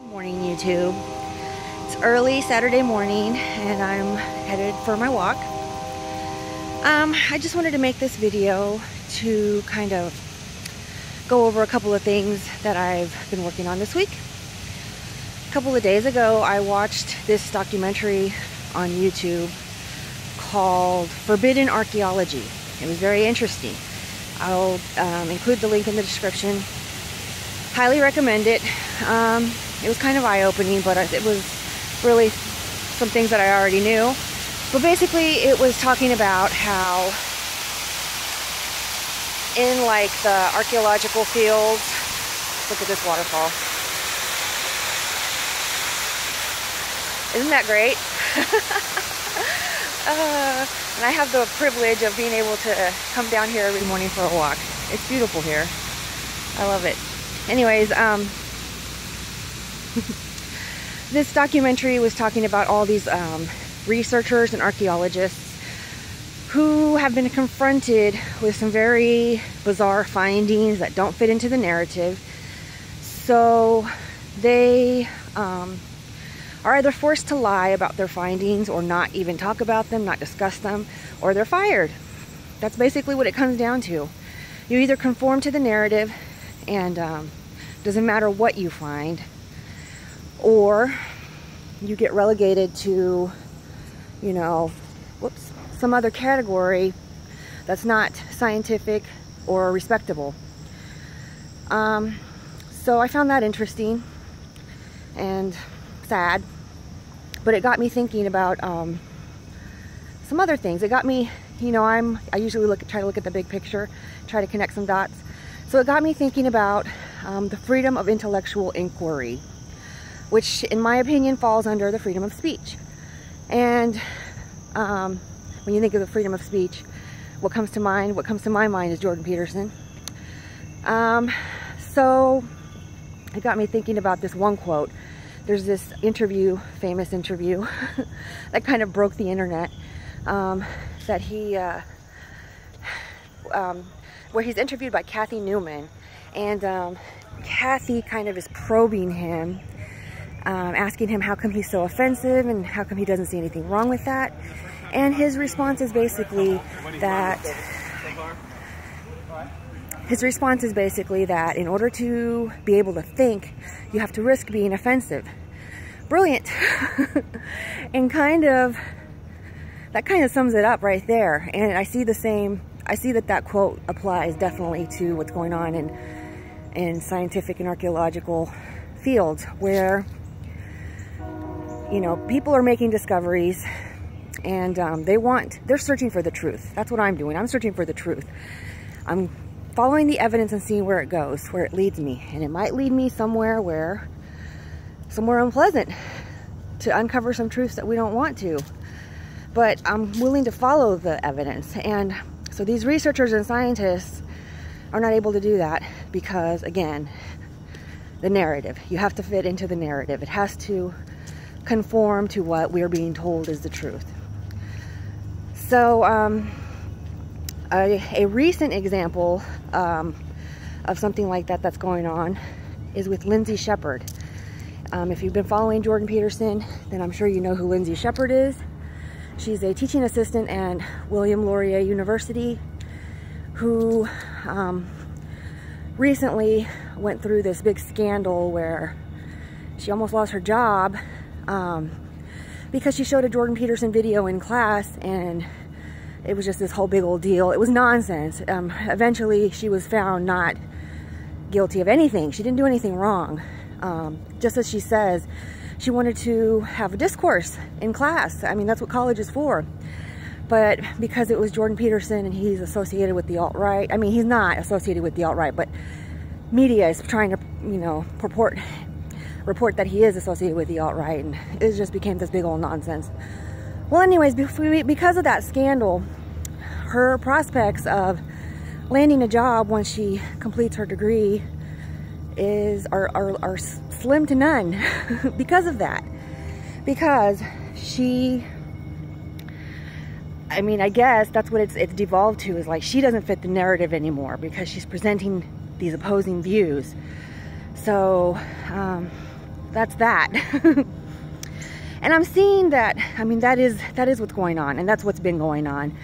Good morning, YouTube. It's early Saturday morning and I'm headed for my walk. I just wanted to make this video to kind of go over a couple of things that I've been working on this week. A couple of days ago, I watched this documentary on YouTube called Forbidden Archaeology. It was very interesting. I'll include the link in the description. Highly recommend it. It was kind of eye-opening, but it was really some things that I already knew. But basically, it was talking about how in like the archaeological fields, look at this waterfall. Isn't that great? And I have the privilege of being able to come down here every morning for a walk. It's beautiful here. I love it. Anyways, this documentary was talking about all these researchers and archaeologists who have been confronted with some very bizarre findings that don't fit into the narrative. So they are either forced to lie about their findings or not even talk about them, not discuss them, or they're fired. That's basically what it comes down to. You either conform to the narrative and doesn't matter what you find, or you get relegated to, you know, some other category that's not scientific or respectable. So I found that interesting and sad, but it got me thinking about some other things. It got me, you know, I usually try to look at the big picture, try to connect some dots. So it got me thinking about the freedom of intellectual inquiry, which in my opinion falls under the freedom of speech. And when you think of the freedom of speech, what comes to mind? What comes to my mind is Jordan Peterson. So it got me thinking about this one quote. There's this interview, famous interview, that kind of broke the internet, that he, where he's interviewed by Kathy Newman, and Kathy kind of is probing him, asking him how come he's so offensive and how come he doesn't see anything wrong with that. And his response is basically that in order to be able to think, you have to risk being offensive. Brilliant. And that kind of sums it up right there. And I see that quote applies definitely to what's going on in scientific and archaeological fields, where, you know, people are making discoveries and they're searching for the truth. That's what I'm doing. I'm searching for the truth. I'm following the evidence and seeing where it goes, where it leads me. And it might lead me somewhere unpleasant, to uncover some truths that we don't want to. But I'm willing to follow the evidence. And so these researchers and scientists are not able to do that because, again, the narrative. You have to fit into the narrative. It has to conform to what we're being told is the truth. So a recent example of something like that that's going on is with Lindsay Shepherd. If you've been following Jordan Peterson, then I'm sure you know who Lindsay Shepherd is. She's a teaching assistant at William Laurier University who recently went through this big scandal where she almost lost her job because she showed a Jordan Peterson video in class, and it was just this whole big old deal. It was nonsense. Eventually, she was found not guilty of anything. She didn't do anything wrong. Just as she says, she wanted to have a discourse in class. I mean, that's what college is for. But because it was Jordan Peterson and he's associated with the alt-right, I mean, he's not associated with the alt-right, but media is trying to, you know, report that he is associated with the alt-right, and it just became this big old nonsense. Well, anyways, because of that scandal, her prospects of landing a job once she completes her degree are slim to none because of that. Because she, I mean, I guess that's what it's devolved to, is like she doesn't fit the narrative anymore because she's presenting these opposing views. So that's that. And I'm seeing that, I mean, that is what's going on, and that's what's been going on.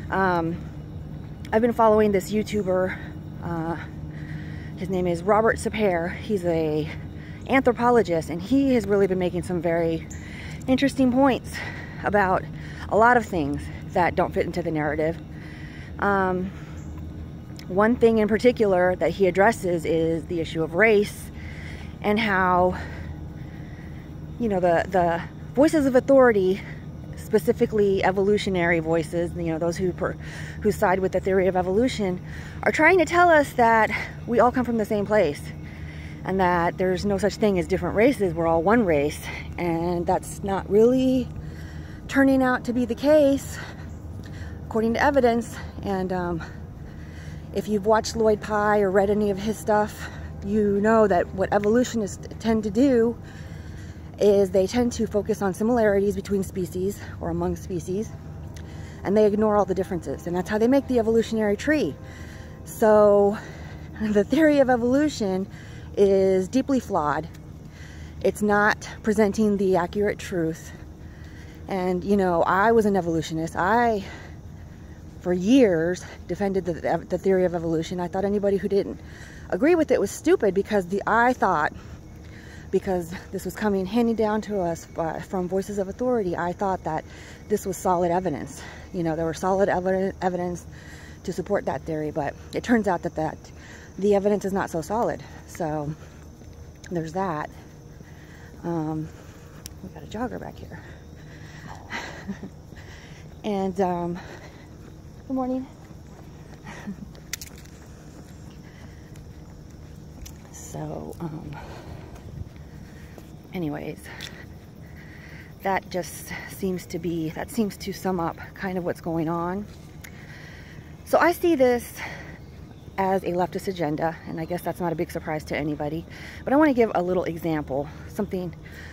I've been following this YouTuber, his name is Robert Sapir. He's a anthropologist, and he has really been making some very interesting points about a lot of things that don't fit into the narrative. One thing in particular that he addresses is the issue of race, and how, you know, the voices of authority, specifically evolutionary voices, you know, those who side with the theory of evolution, are trying to tell us that we all come from the same place, and that there's no such thing as different races. We're all one race, and that's not really turning out to be the case according to evidence. And if you've watched Lloyd Pye or read any of his stuff, you know that what evolutionists tend to do is they tend to focus on similarities between species or among species, and they ignore all the differences, and that's how they make the evolutionary tree. So the theory of evolution is deeply flawed. It's not presenting the accurate truth. And, you know, I was an evolutionist. I, for years, defended the theory of evolution. I thought anybody who didn't agree with it was stupid, because I thought, because this was coming handed down to us from voices of authority, I thought that this was solid evidence. You know, there was solid evidence to support that theory, but it turns out that the evidence is not so solid. So there's that. We've got a jogger back here. And good morning. So anyways, that just seems to sum up kind of what's going on. So I see this as a leftist agenda, and I guess that's not a big surprise to anybody, but I want to give a little example,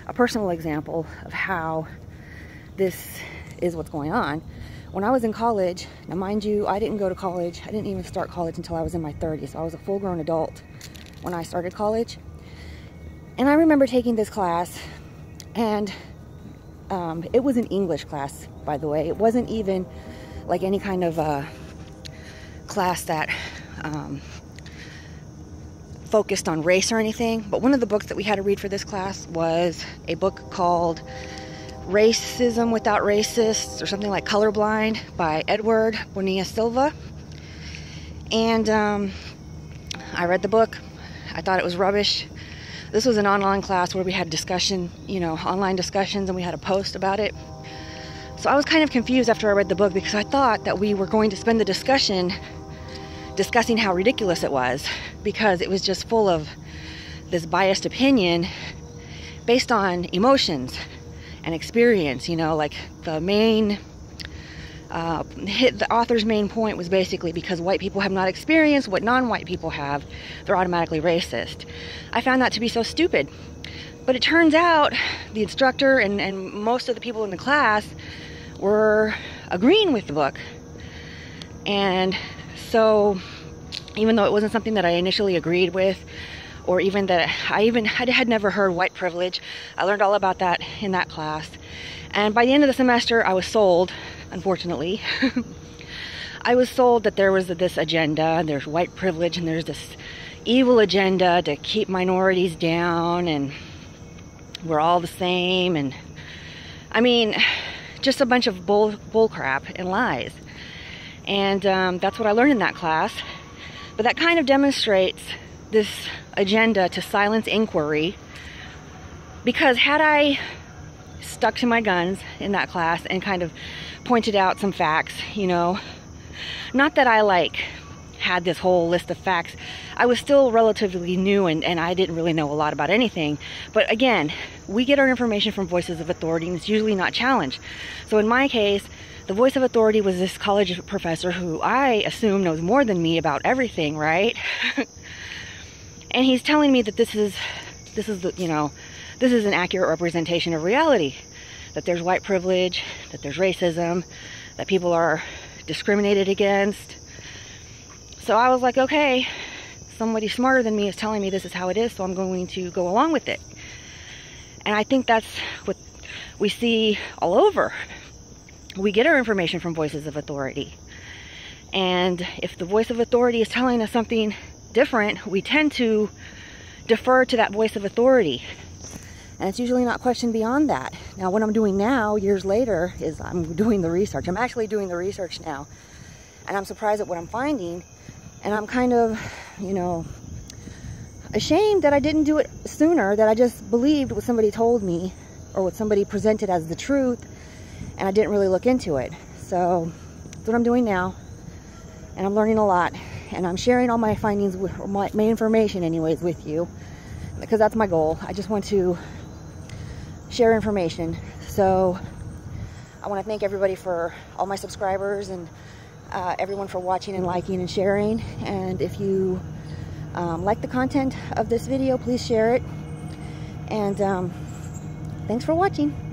a personal example of how this is what's going on. When I was in college, now mind you, I didn't go to college, I didn't even start college until I was in my 30s, so I was a full-grown adult when I started college. And I remember taking this class, and it was an English class, by the way. It wasn't even like any kind of class that focused on race or anything. But one of the books that we had to read for this class was a book called Racism Without Racists, or something like Colorblind, by Edward Bonilla Silva. And I read the book. I thought it was rubbish. This was an online class where we had discussion, you know, online discussions, and we had a post about it. So I was kind of confused after I read the book, because I thought that we were going to spend the discussion discussing how ridiculous it was, because it was just full of this biased opinion based on emotions and experience. You know, like the author's main point was basically, because white people have not experienced what non-white people have, they're automatically racist. I found that to be so stupid. But it turns out the instructor and most of the people in the class were agreeing with the book. And so, even though it wasn't something that I initially agreed with, or even that I had never heard white privilege, I learned all about that in that class. And by the end of the semester, I was sold, unfortunately. I was sold that there was this agenda, and there's white privilege, and there's this evil agenda to keep minorities down, and we're all the same, and I mean, just a bunch of bull crap and lies. And that's what I learned in that class. But that kind of demonstrates this agenda to silence inquiry, because had I stuck to my guns in that class and kind of pointed out some facts, you know, not that I had this whole list of facts. I was still relatively new, and I didn't really know a lot about anything. But again, we get our information from voices of authority, and it's usually not challenged. So in my case, the voice of authority was this college professor who I assume knows more than me about everything, right? And he's telling me that this is an accurate representation of reality, that there's white privilege, that there's racism, that people are discriminated against. So I was like, okay, somebody smarter than me is telling me this is how it is, so I'm going to go along with it. And I think that's what we see all over. We get our information from voices of authority. And if the voice of authority is telling us something different, we tend to defer to that voice of authority. And it's usually not questioned beyond that. Now, what I'm doing now, years later, is I'm doing the research. I'm actually doing the research now. And I'm surprised at what I'm finding. And I'm kind of, you know, ashamed that I didn't do it sooner, that I just believed what somebody told me or what somebody presented as the truth, and I didn't really look into it. So that's what I'm doing now. And I'm learning a lot. And I'm sharing all my findings, or my information anyways, with you. Because that's my goal. I just want to share information. So I want to thank everybody for all my subscribers and everyone for watching and liking and sharing. And if you like the content of this video, please share it. And thanks for watching.